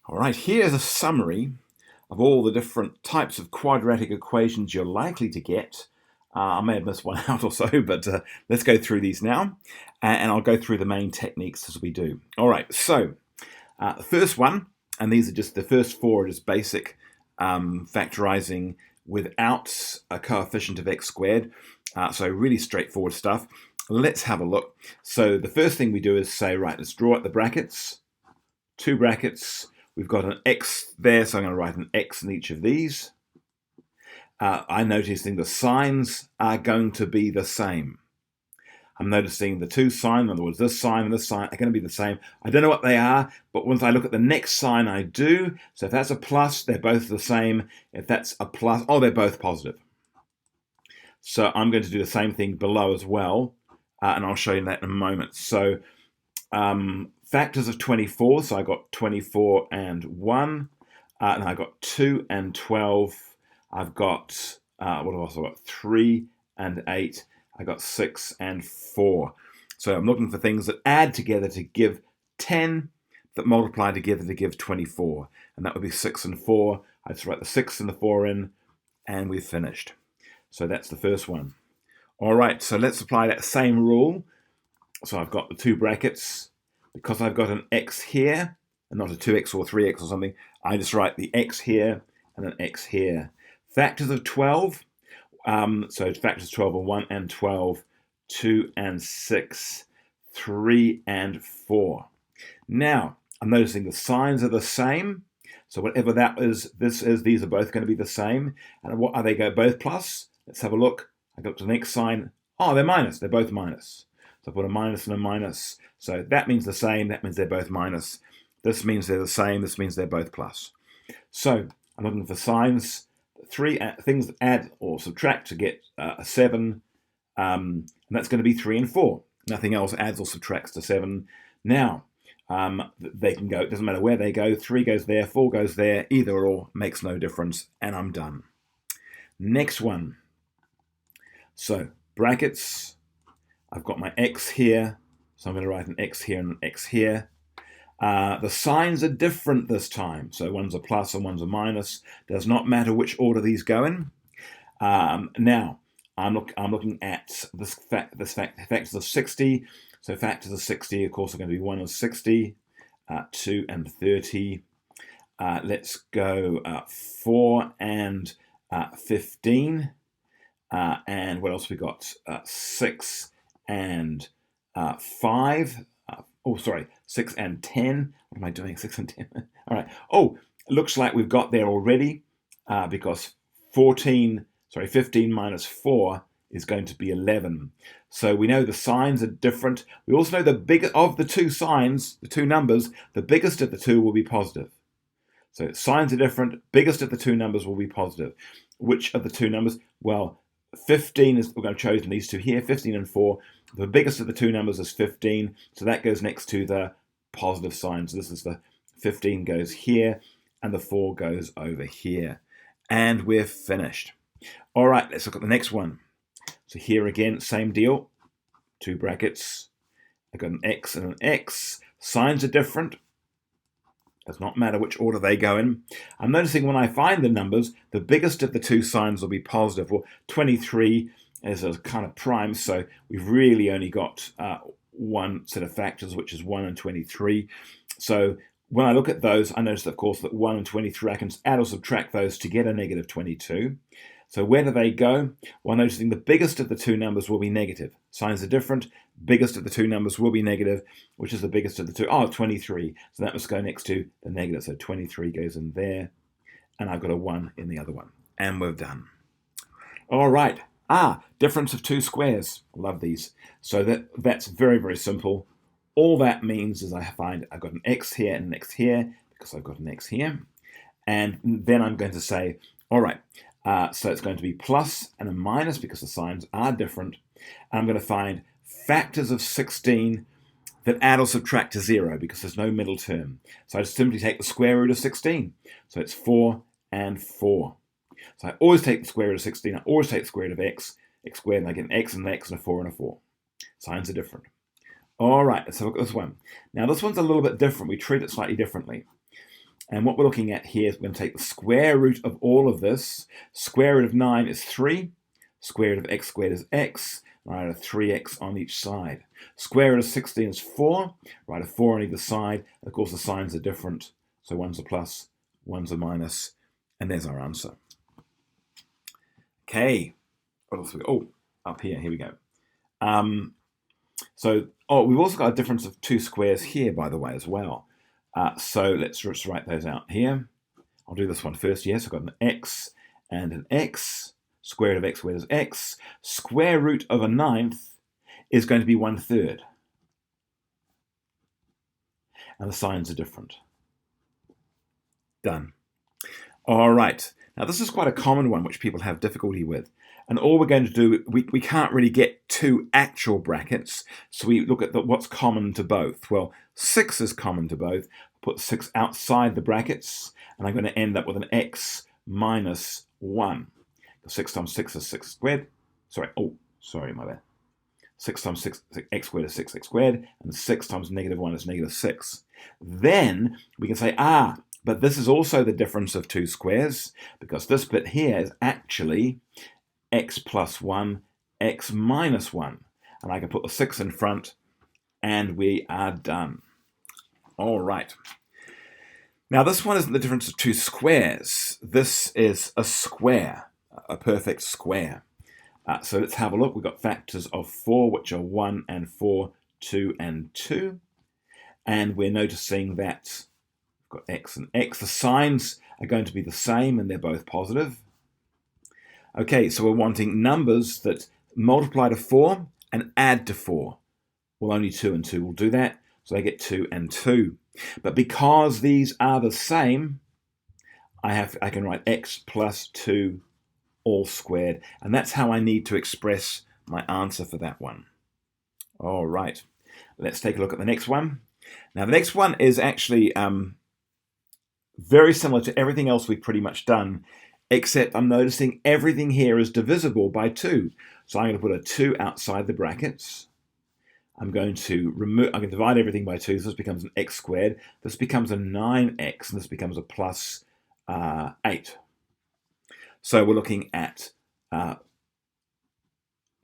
All right, here's a summary of all the different types of quadratic equations you're likely to get. I may have missed one out or so, but let's go through these now, and I'll go through the main techniques as we do. All right, so the first one, and these are just the first four, are just basic factorizing without a coefficient of x squared. So really straightforward stuff. Let's have a look. So the first thing we do is say, right, let's draw out the brackets, two brackets. We've got an x there, so I'm going to write an x in each of these. I'm noticing the signs are going to be the same. I'm noticing the two signs, in other words, this sign and this sign are going to be the same. I don't know what they are, but once I look at the next sign, I do. So if that's a plus, they're both the same. If that's a plus, oh, they're both positive. So I'm going to do the same thing below as well, and I'll show you that in a moment. So factors of 24, so I got 24 and 1, and I got 2 and 12. I've got, what else? I've got 3 and 8. I got 6 and 4. So I'm looking for things that add together to give 10, that multiply together to give 24. And that would be 6 and 4. I just write the 6 and the 4 in, and we've finished. So that's the first one. All right, so let's apply that same rule. So I've got the two brackets. Because I've got an x here, and not a 2x or 3x or something, I just write the x here and an x here. Factors of 12, so factors 12 are 1 and 12, 2 and 6, 3 and 4. Now, I'm noticing the signs are the same. So whatever that is, this is, these are both going to be the same. And what are they both plus? Let's have a look. I got the next sign. Oh, they're minus. They're both minus. So I put a minus and a minus. So that means the same. That means they're both minus. This means they're the same. This means they're both plus. So I'm looking for signs. Three things that add or subtract to get a 7. And that's going to be 3 and 4. Nothing else adds or subtracts to 7. Now, they can go. It doesn't matter where they go. 3 goes there. 4 goes there. Either or makes no difference. And I'm done. Next one. So brackets. I've got my x here. So I'm going to write an x here and an x here. The signs are different this time. So one's a plus and one's a minus. Does not matter which order these go in. Now, I'm looking at factors of 60. So factors of 60, of course, are going to be 1 and 60, 2 and 30. Let's go 4 and 15. And what else we got? 6 and 5. 6 and 10. What am I doing? 6 and 10. All right. Oh, it looks like we've got there already because 15 minus 4 is going to be 11. So we know the signs are different. We also know the bigger of the two signs, the two numbers, the biggest of the two will be positive. So signs are different. Biggest of the two numbers will be positive. Which of the two numbers? Well, 15 is, we're going to chosen these two here, 15 and 4. The biggest of the two numbers is 15, so that goes next to the positive sign. So this is the 15 goes here, and the 4 goes over here. And we're finished. All right, let's look at the next one. So here again, same deal. Two brackets. I've got an x and an x. Signs are different. Does not matter which order they go in. I'm noticing when I find the numbers, the biggest of the two signs will be positive. Well, 23 is a kind of prime, so we've really only got one set of factors, which is 1 and 23. So when I look at those, I notice, of course, that 1 and 23, I can add or subtract those to get a negative 22. So where do they go? Well, noticing the biggest of the two numbers will be negative. Signs are different. Biggest of the two numbers will be negative, which is the biggest of the two. Oh, 23. So that must go next to the negative. So 23 goes in there. And I've got a 1 in the other one. And we're done. All right. Difference of two squares. Love these. So that's very, very simple. All that means is I've got an x here and an x here because I've got an x here. And then I'm going to say, all right, so it's going to be plus and a minus because the signs are different. And I'm going to find factors of 16 that add or subtract to 0 because there's no middle term. So I just simply take the square root of 16. So it's 4 and 4. So I always take the square root of 16. I always take the square root of x squared, and I get an x and an x and a 4 and a 4. Signs are different. All right, let's have a look at this one. Now, this one's a little bit different. We treat it slightly differently. And what we're looking at here is we're going to take the square root of all of this. Square root of 9 is 3. Square root of x squared is x. Write a 3x on each side. Square root of 16 is 4. Write a 4 on either side. Of course, the signs are different. So one's a plus, one's a minus. And there's our answer. Okay. What else we got? Oh, up here. Here we go. We've also got a difference of 2 squares here, by the way, as well. So let's just write those out here. I'll do this one first. Yes, I've got an x and an x. Square root of x squared is x. Square root of a 9th is going to be 1/3. And the signs are different. Done. All right. Now, this is quite a common one, which people have difficulty with. And all we're going to do, we can't really get 2 actual brackets, so we look at what's common to both. Well, 6 is common to both. Put 6 outside the brackets, and I'm going to end up with an x minus 1. 6 times 6 is 6 squared. Sorry, my bad. 6 times 6, x squared is 6x squared, and 6 times negative 1 is negative 6. Then we can say, but this is also the difference of 2 squares, because this bit here is actually x plus 1, x minus 1. And I can put the 6 in front, and we are done. All right. Now, this one isn't the difference of 2 squares. This is a square, a perfect square. So let's have a look. We've got factors of 4, which are 1 and 4, 2 and 2. And we're noticing that we've got x and x. The signs are going to be the same, and they're both positive. Okay, so we're wanting numbers that multiply to 4 and add to 4. Well, only 2 and 2 will do that, so I get 2 and 2. But because these are the same, I can write x plus 2 all squared, and that's how I need to express my answer for that one. All right, let's take a look at the next one. Now, the next one is actually very similar to everything else we've pretty much done, except I'm noticing everything here is divisible by 2. So I'm going to put a 2 outside the brackets. I'm going to divide everything by 2. So this becomes an x squared. This becomes a 9x, and this becomes a plus 8. So we're looking at a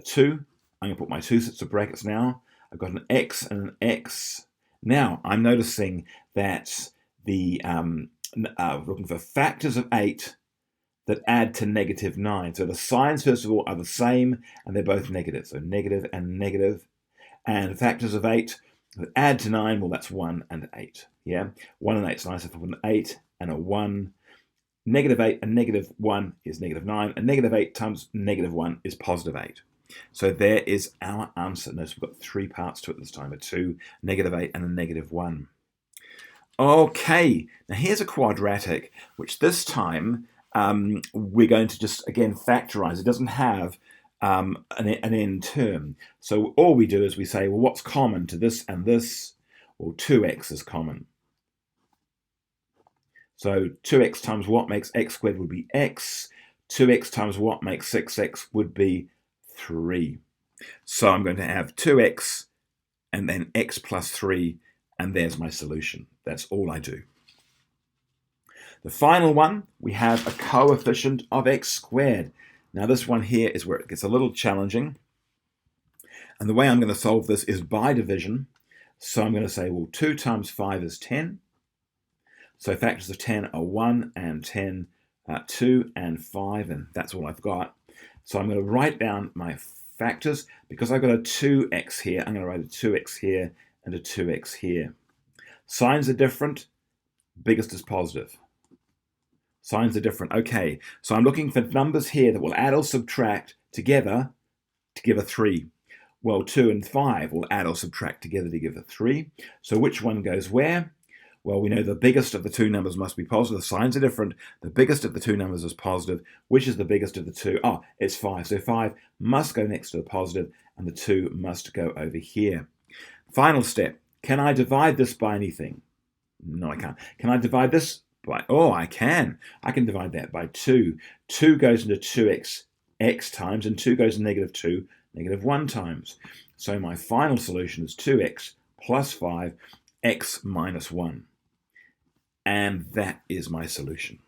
2. I'm going to put my 2 sets of brackets now. I've got an x and an x. Now I'm noticing that looking for factors of 8 that add to negative 9. So the signs, first of all, are the same, and they're both negative. So negative and negative. And factors of 8 that add to 9, well, that's 1 and 8. Yeah, 1 and 8 is nice. If I put an 8 and a 1, negative 8 and negative 1 is negative 9, and negative 8 times negative 1 is positive 8. So there is our answer. Notice we've got 3 parts to it this time, a 2, negative 8, and a negative 1. Okay, now here's a quadratic, which this time we're going to just, again, factorize. It doesn't have an end term. So all we do is we say, well, what's common to this and this? Well, 2x is common. So 2x times what makes x squared would be x. 2x times what makes 6x would be 3. So I'm going to have 2x and then x plus 3, and there's my solution. That's all I do. The final one, we have a coefficient of x squared. Now this one here is where it gets a little challenging. And the way I'm going to solve this is by division. So I'm going to say, well, 2 times 5 is 10. So factors of 10 are 1 and 10, 2 and 5, and that's all I've got. So I'm going to write down my factors. Because I've got a 2x here, I'm going to write a 2x here and a 2x here. Signs are different. Biggest is positive. Signs are different. Okay, so I'm looking for numbers here that will add or subtract together to give a 3. Well, 2 and 5 will add or subtract together to give a 3. So which one goes where? Well, we know the biggest of the 2 numbers must be positive. The signs are different. The biggest of the 2 numbers is positive. Which is the biggest of the 2? Oh, it's 5. So 5 must go next to the positive, and the 2 must go over here. Final step. Can I divide this by anything? No, I can't. Can I divide this by... Oh, I can. I can divide that by 2. 2 goes into 2x x times, and 2 goes into -2, -1 times. So my final solution is 2x plus 5, x minus 1. And that is my solution.